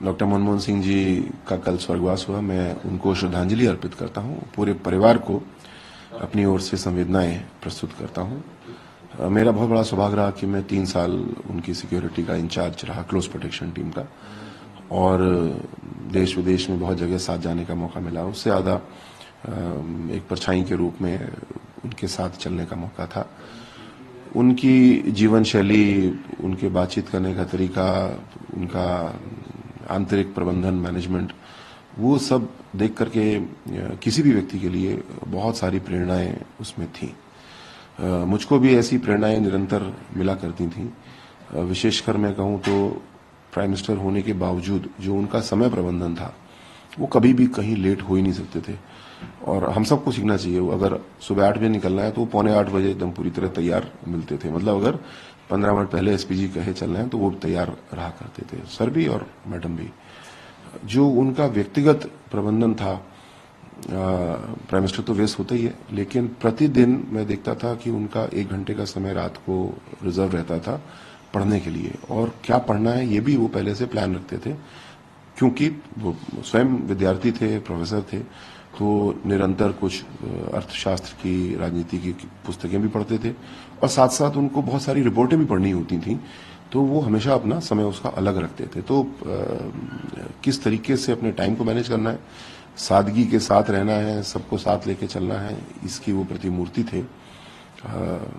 Doctor Manmohan Singh ji का कल स्वर्गवास हुआ। मैं उनको श्रद्धांजलि अर्पित करता हूं, पूरे परिवार को अपनी ओर से संवेदनाएं प्रस्तुत करता हूं। मेरा बहुत बड़ा सौभाग्य रहा कि मैं 3 साल उनकी सिक्योरिटी का इंचार्ज रहा, क्लोज प्रोटेक्शन टीम का, और देश विदेश में बहुत जगह साथ जाने का मौका मिला। उससे ज्यादा एक परछाई के रूप में उनके साथ चलने का मौका था। उनकी जीवन शैली, उनके बातचीत करने का तरीका, उनका आंतरिक प्रबंधन, मैनेजमेंट, वो सब देख करके किसी भी व्यक्ति के लिए बहुत सारी प्रेरणाएं उसमें थी। मुझको भी ऐसी प्रेरणाएं निरंतर मिला करती थी। विशेषकर मैं कहूं तो प्राइम मिनिस्टर होने के बावजूद जो उनका समय प्रबंधन था, वो कभी भी कहीं लेट हो ही नहीं सकते थे। और हम सबको सीखना चाहिए। अगर सुबह 8 बजे निकलना है तो 7:45 बजे एकदम पूरी तरह तैयार मिलते थे। मतलब अगर 15 मिनट पहले एसपीजी कहे चलना है तो वो तैयार रहा करते थे, सर भी और मैडम भी। जो उनका व्यक्तिगत प्रबंधन था, प्राइम मिनिस्टर तो व्यस्त होता ही है, लेकिन प्रतिदिन मैं देखता था कि उनका 1 घंटे का समय रात को रिजर्व रहता था पढ़ने के लिए। और क्या पढ़ना है ये भी वो पहले से प्लान रखते थे, क्योंकि वो स्वयं विद्यार्थी थे, प्रोफेसर थे, तो निरंतर कुछ अर्थशास्त्र की, राजनीति की पुस्तकें भी पढ़ते थे, और साथ साथ उनको बहुत सारी रिपोर्टें भी पढ़नी होती थी। तो वो हमेशा अपना समय उसका अलग रखते थे। तो किस तरीके से अपने टाइम को मैनेज करना है, सादगी के साथ रहना है, सबको साथ लेके चलना है, इसकी वो प्रतिमूर्ति थे।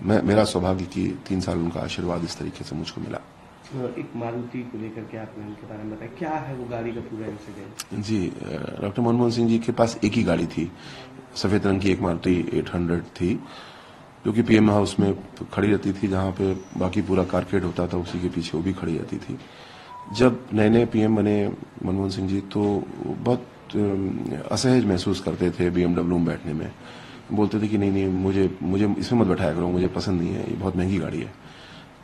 मेरा सौभाग्य कि 3 साल उनका आशीर्वाद इस तरीके से मुझको मिला। एक मारुति को लेकर के आपने उनके बारे में बताया, क्या है वो गाड़ी का पूरा इंसिडेंट? जी, डॉक्टर मनमोहन सिंह जी के पास एक ही गाड़ी थी, सफेद रंग की एक मारुति 800 थी, जो कि पीएम हाउस में खड़ी रहती थी, जहां पे बाकी पूरा कारपेट होता था, उसी के पीछे वो भी खड़ी रहती थी। जब नए नए पीएम बने मनमोहन सिंह जी, तो बहुत असहज महसूस करते थे बीएमडब्ल्यू में बैठने में। बोलते थे कि नहीं मुझे इसमें मत बैठाया करो, मुझे पसंद नहीं है, ये बहुत महंगी गाड़ी है।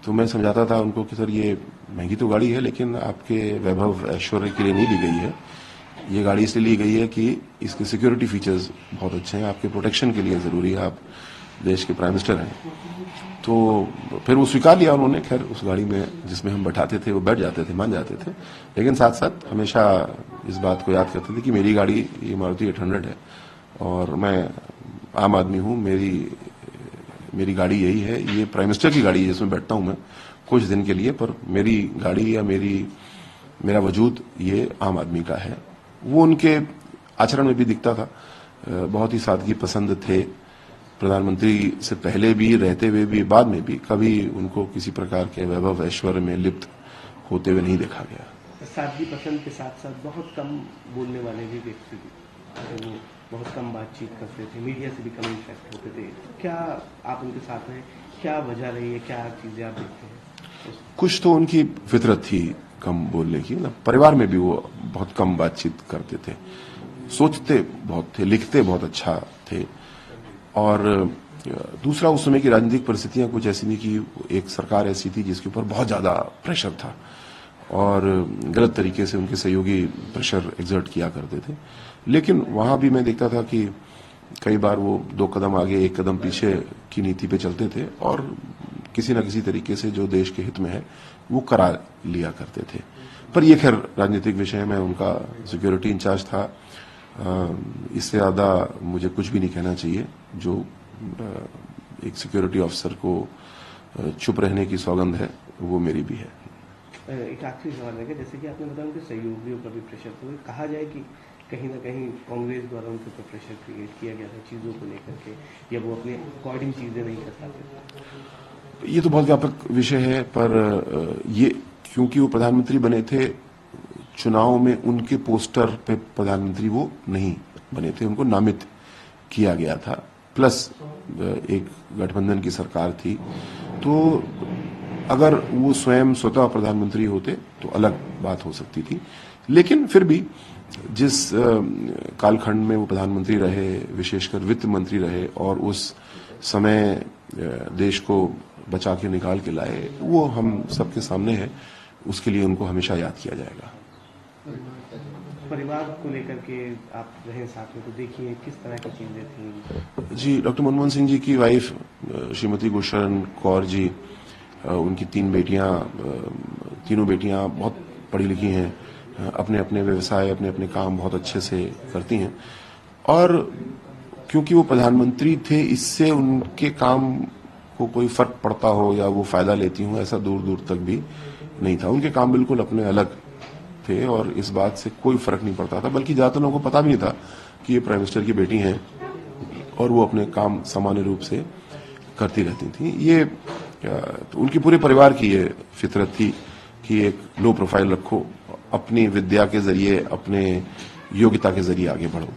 तो मैं समझाता था उनको कि सर ये महंगी तो गाड़ी है, लेकिन आपके वैभव ऐश्वर्य के लिए नहीं ली गई है। ये गाड़ी इसलिए ली गई है कि इसके सिक्योरिटी फीचर्स बहुत अच्छे हैं, आपके प्रोटेक्शन के लिए जरूरी है, आप देश के प्राइम मिनिस्टर हैं। तो फिर वो स्वीकार लिया उन्होंने। खैर उस गाड़ी में जिसमें हम बैठाते थे वो बैठ जाते थे, मान जाते थे, लेकिन साथ साथ हमेशा इस बात को याद करते थे कि मेरी गाड़ी ये मारुति 800 है और मैं आम आदमी हूँ, मेरी गाड़ी यही है, ये प्राइम मिनिस्टर की गाड़ी है जिसमें बैठता हूं मैं कुछ दिन के लिए, पर मेरी गाड़ी या मेरा वजूद ये आम आदमी का है। वो उनके आचरण में भी दिखता था। बहुत ही सादगी पसंद थे। प्रधानमंत्री से पहले भी, रहते हुए भी, बाद में भी कभी उनको किसी प्रकार के वैभव ऐश्वर्य में लिप्त होते हुए नहीं देखा गया। सादगी पसंद के साथ साथ बहुत कम बोलने वाले भी व्यक्ति थे, वो बहुत कम बातचीत करते थे, मीडिया से भी कम इंटरेक्ट होते थे। क्या आप उनके साथ हैं, क्या वजह रही है, क्या चीजें आप देखते हैं? कुछ तो उनकी फितरत थी कम बोलने की। ना, परिवार में भी वो बहुत कम बातचीत करते थे, सोचते बहुत थे, लिखते बहुत अच्छा थे। और दूसरा, उस समय की राजनीतिक परिस्थितियां कुछ ऐसी नहीं कि एक सरकार ऐसी थी जिसके ऊपर बहुत ज्यादा प्रेशर था और गलत तरीके से उनके सहयोगी प्रेशर एक्सर्ट किया करते थे। लेकिन वहां भी मैं देखता था कि कई बार वो 2 कदम आगे 1 कदम पीछे की नीति पे चलते थे और किसी न किसी तरीके से जो देश के हित में है वो करा लिया करते थे। पर ये खैर राजनीतिक विषय में उनका सिक्योरिटी इंचार्ज था। इससे ज्यादा मुझे कुछ भी नहीं कहना चाहिए। जो एक सिक्योरिटी ऑफिसर को चुप रहने की सौगंध है, वो मेरी भी है। एक आखिरी सवाल है, जैसे कि आपने बताया उनके सहयोगियों का भी प्रेशर, तो कहा जाए कि कहीं ना कहीं कांग्रेस द्वारा उनके ऊपर प्रेशर क्रिएट किया गया था चीजों को लेकर के, या वो अपने अकॉर्डिंग चीजें नहीं कर पाते? ये तो बहुत व्यापक विषय है, पर ये क्योंकि वो प्रधानमंत्री बने थे, चुनाव में उनके पोस्टर पे प्रधानमंत्री वो नहीं बने थे, उनको नामित किया गया था। प्लस एक गठबंधन की सरकार थी, तो अगर वो स्वयं स्वतः प्रधानमंत्री होते तो अलग बात हो सकती थी। लेकिन फिर भी जिस कालखंड में वो प्रधानमंत्री रहे, विशेषकर वित्त मंत्री रहे और उस समय देश को बचा के निकाल के लाए, वो हम सबके सामने है। उसके लिए उनको हमेशा याद किया जाएगा। परिवार को लेकर के आप रहे साथ में, तो देखिए किस तरह की चीजें थी? जी, डॉक्टर मनमोहन सिंह जी की वाइफ श्रीमती गुरशरण कौर जी, उनकी 3 बेटियां, तीनों बेटियां बहुत पढ़ी लिखी हैं, अपने अपने व्यवसाय, अपने अपने काम बहुत अच्छे से करती हैं। और क्योंकि वो प्रधानमंत्री थे, इससे उनके काम को कोई फर्क पड़ता हो या वो फायदा लेती हूँ, ऐसा दूर दूर तक भी नहीं था। उनके काम बिल्कुल अपने अलग थे और इस बात से कोई फर्क नहीं पड़ता था, बल्कि ज्यादातर लोगों को पता भी नहीं था कि ये प्राइम मिनिस्टर की बेटी हैं और वो अपने काम सामान्य रूप से करती रहती थी। ये तो उनकी पूरे परिवार की ये फितरत थी कि एक लो प्रोफाइल रखो, अपनी विद्या के जरिए, अपने योग्यता के जरिए आगे बढ़ो।